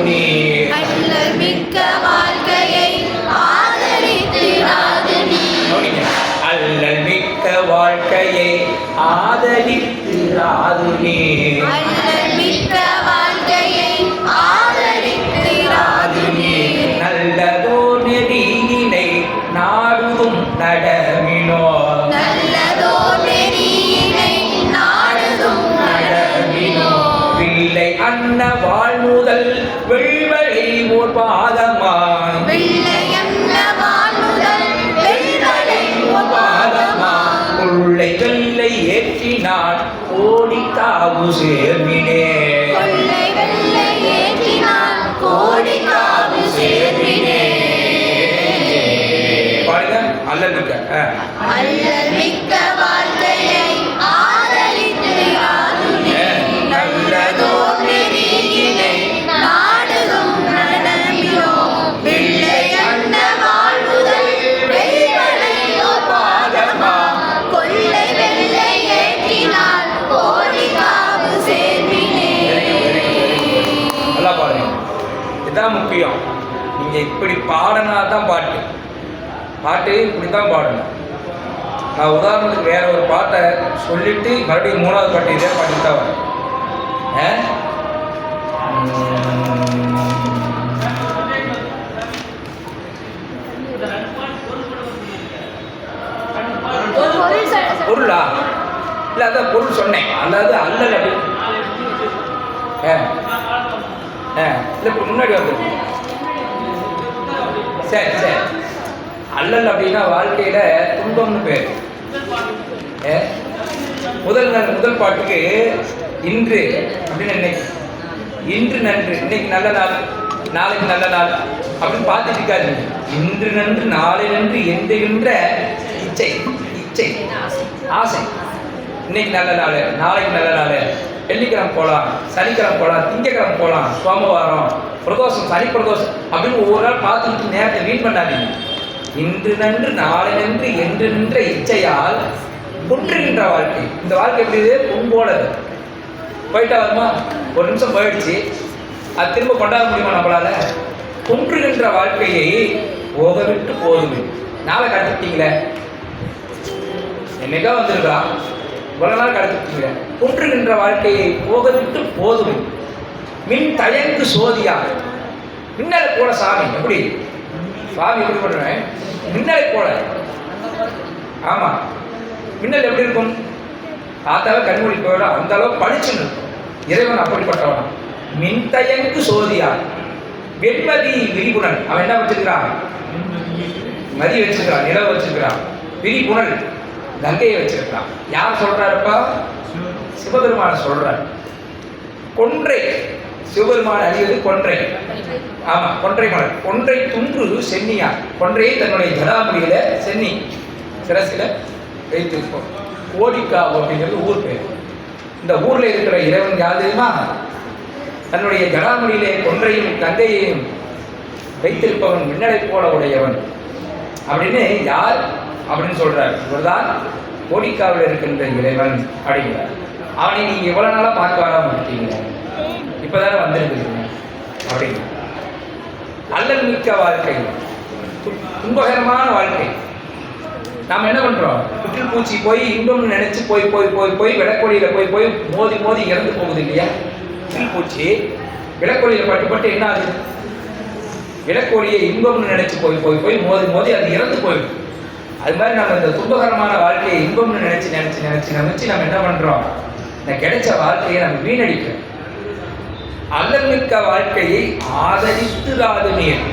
நீர் அல்லல் மிக்க வாழ்க்கையை ஆதரித்திராது நீர் அல்லல் மிக்க வாழ்க்கையை ஆதரித்திராது நீர் அல்லல் மிக்க வாழ்க்கையை ஆதரித்திராது நீர் நல்லதோர் நெறியினை நாடுதும் நடமினோ நல்லதோர் நெறியினை நாடுதும் நடமினோ பிள்ளை அன்ன வாழ்முதல் வெள்வழி ஓர் பாதமாய் பிள்ளையன்ன வாழ்முதல் வெள்வளை பாதமாய் உள்ளை வெள்ளை ஏற்றினான் ஓடித்தாவு சேர்மினே கொள்ளை வெள்ளை ஏற்றினான் கோடி காவு சேர்வினே பாருங்க அல்லல் மிக்க அல்லல் மிக்க வாழ்க்கையை ஆதரித்திராது நீர் நல்லதோர் நெறியினை நாடுதும் நடமினோ பிள்ளையன்ன வாழ்முதல் வெள்வளை பாதமா கொள்ளை வெள்ளை ஏற்றினான் கோடி காவு சேர்வினே நல்லா பாருங்க இதுதான் முக்கியம். நீங்க இப்படி பாடினா தான் பாட்டு இப்படித்தான் பாடணும். நான் உதாரணத்துக்கு வேற ஒரு பாட்டை சொல்லிட்டு மறுபடியும் மூணாவது பாட்டு இதே பாட்டு தான் வரும். பொருளா இல்லை அதான் பொருள் சொன்னேன். அதாவது அல்லல் அப்படி இல்லை இப்போ முன்னாடி வந்து சரி அல்லல் அப்படின்னா வாழ்க்கையில துன்பம்னு பேர். முதல் பாட்டுக்கு இன்று அப்படின்னு இன்று நன்று, இன்னைக்கு நல்ல நாள், நாளைக்கு நல்ல நாள் அப்படின்னு பார்த்துட்டு இருக்காது. இன்று நன்று நாளை நன்று என்கின்ற இச்சை ஆசை. இன்னைக்கு நல்ல நாள், நாளைக்கு நல்ல நாள், வெள்ளிக்கிழமை போகலாம், சனிக்கிழமை போகலாம், திங்கக்கிழமை போகலாம், சோமவாரம் பிரதோஷம், சனி பிரதோஷம் அப்படின்னு ஒவ்வொரு நாள் பார்த்துக்கிட்டு நேரத்தை வீண் பண்ணாதீங்க. இன்று நன்று நாளை நன்று என்று நின்ற இச்சையால் குன்றுகின்ற வாழ்க்கை. இந்த வாழ்க்கை எப்படி இது? பொன்போலது. போயிட்டா வருமா? ஒரு நிமிஷம் போயிடுச்சு, அது திரும்ப கொண்டாட முடியுமா நம்மளால? குன்றுகின்ற வாழ்க்கையை போக விட்டு போதுமே. நாளை கடத்திட்டீங்களே, என்னைக்கா வந்திருக்கலாம், இவ்வளவு நாள் கடத்திட்டீங்களே. குன்றுகின்ற வாழ்க்கையை போக விட்டு போதுமே. மின் தயங்கு சோதியா மின்னலை போல சாமி. எப்படி சாமி எப்படி பண்ணுவேன்? மின்னலை போல. ஆமா, மின்னல் எப்படி இருக்கும்? பார்த்தாவே கண்மூடி போயிடும், அந்த அளவுக்கு படிச்சுன்னு இருக்கும். இறைவன் அப்படிப்பட்டவன். மின்தயங்கு சோதியா வெண்மதி விரிகுணன். அவன் என்ன வச்சிருக்கிறான்? மதி வச்சிருக்கிறான், நிலவு வச்சிருக்கிறான். விரிகுணல் கங்கையை வச்சிருக்கிறான். யார் சொல்றாருப்பா? சிவபெருமான சொல்றார். கொன்றை சிவபெருமான அழிவது கொன்றை. ஆமா, கொன்றை மலர். கொன்றை துன்று சென்னியா. கொன்றையை தன்னுடைய ஜடாமுடியில சென்னி சிரசில வைத்திருப்போம். கோடிக்காவு அப்படிங்கிறது ஊர் பேர். இந்த ஊர்ல இருக்கிற இறைவன் யார் தெரியுமா? தன்னுடைய ஜடாமுடியிலே கொன்றையும் கங்கையையும் வைத்திருப்பவன் மின்னலை போல உடையவன் அப்படின்னு யார் அப்படின்னு சொல்றார். இவர்தான் கோடிக்காவில் இருக்கின்ற இறைவன் அப்படிங்கிறார். அவனை நீங்க எவ்வளவு நாளா பார்க்க வராம இருக்கீங்க, இப்பதானே வந்திருக்கிறீங்க அப்படிங்க. அல்லல் மிக்க வாழ்க்கை, துன்பகரமான வாழ்க்கை. நாம் என்ன பண்றோம்? புற்றில் பூச்சி போய் இன்பம்னு நினைச்சு போய் போய் போய் போய் விளக்கொலியில போய் போய் மோதி மோதி இறந்து போகுது இல்லையா? புற்றில் பூச்சி விளக்கொலியில பட்டு பட்டு என்ன ஆகுது? விளக்கொலியை இன்பம்னு நினைச்சு போய் போய் போய் மோதி மோதி அது இறந்து போயிடும். அது மாதிரி நம்ம இந்த துன்பகரமான வாழ்க்கையை இன்பம்னு நினைச்சு நினைச்சு நினைச்சு நினைச்சு நம்ம என்ன பண்றோம்? இந்த கிடைச்ச வாழ்க்கையை நம்ம வீணடிக்கிறோம். அல்லல் மிக்க வாழ்க்கையை ஆதரித்துராது நீர்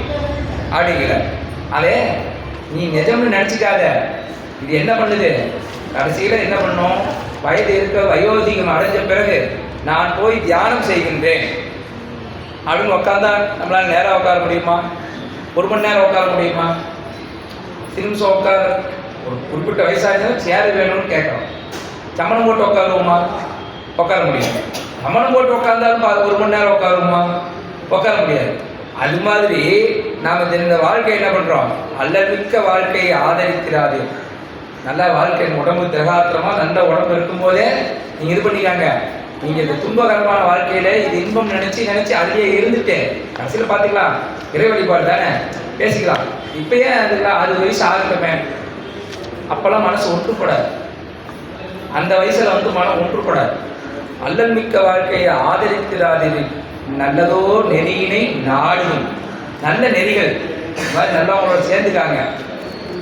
அப்படிங்கிற. அதே நீ நிஜம்னு நினைச்சுக்காத. இது என்ன பண்ணுது? கடைசியில என்ன பண்ணும்? வயது இருக்க வயோதிகம் அடைஞ்ச பிறகு நான் போய் தியானம் செய்கின்றேன் அப்படின்னு உட்காந்தா நம்மளால நேரம் உட்கார முடியுமா? ஒரு மணி நேரம் உட்கார முடியுமா? நிமிஷம் உட்கார. ஒரு குறிப்பிட்ட வயசாக சேர் வேணும்னு கேட்கறோம். சமணம் போட்டு உட்காருவோமா? உட்கார முடியாது. சமணம் போட்டு உட்கார்ந்தாலும் ஒரு மணி நேரம் உட்காருமா? உட்கார முடியாது. அது மாதிரி நாம் இந்த வாழ்க்கை என்ன பண்றோம்? அல்லமிக்க வாழ்க்கையை ஆதரிக்கிறாது. நல்ல வாழ்க்கை, உடம்பு திரகாத்திரமா நல்ல உடம்பு இருக்கும்போதே நீங்க இது பண்ணிக்காங்க, நீங்கள் இந்த துன்பகரமான வாழ்க்கையில் இது இன்பம் நினச்சி அதுலேயே இருந்துட்டேன் கடைசியில் பார்த்துக்கலாம், இறை வழிபாடு தானே பேசிக்கலாம். இப்பயே அதுலாம் 60 வயசு ஆகட்டுமே, அப்போல்லாம் மனசு ஒன்றுக்கூடாது. அந்த வயசில் வந்து மனம் ஒன்றுக்கூடாது. அல்லல் மிக்க வாழ்க்கையை ஆதரித்திராதீர்கள், நல்லதோ நெறியினை நாடுதும். நல்ல நெறிகள் இந்த மாதிரி நல்லவங்களோட சேர்ந்துக்காங்க.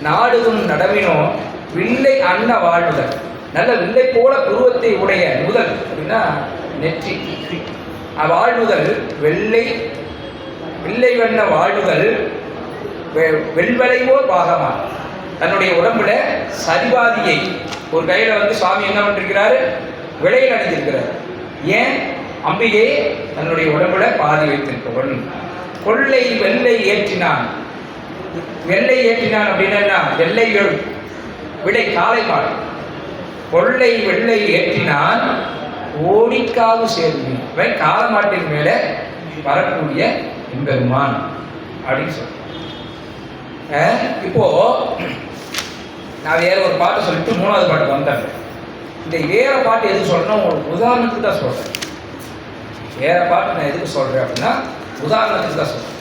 நாடுதும் நடவினோ வில்லை அன்ன வாழ்வுதல். நல்ல வில்லை போல புருவத்தை உடைய முதல் அப்படின்னா நெற்றி வாழ்வுதல். வில்லை வண்ண வாழ்வுதல் வெள்வளைவோ பாகமா. தன்னுடைய உடம்புல சரிவாதியை ஒரு கையில் வந்து சுவாமி என்ன பண்ணிருக்கிறாரு, விளையில் அணிந்திருக்கிறார். ஏன்? அம்பிகை தன்னுடைய உடம்புல பாதி வைத்திருக்கவன். கொள்ளை வெள்ளை ஏற்றினான். வெள்ளை ஏற்றினான் அப்படின்னா வெள்ளை விடை காலை மாடு. கொள்ளை வெள்ளை ஏற்றினான் ஓடிக்காவு சேர்ந்து காலமாட்டின் மேலே வரக்கூடிய எம்பெருமான் அப்படின்னு சொல்ற. இப்போ நான் வேற ஒரு பாட்டை சொல்லிட்டு 3வது பாட்டுக்கு வந்தேன். இந்த வேற பாட்டு எதுக்கு சொல்றேன்னா உங்களுக்கு உதாரணத்துக்கு தான் சொல்றேன். வேற பாட்டு நான் எதுக்கு சொல்றேன் அப்படின்னா உதாரணத்துக்கு தான் சொல்றேன்.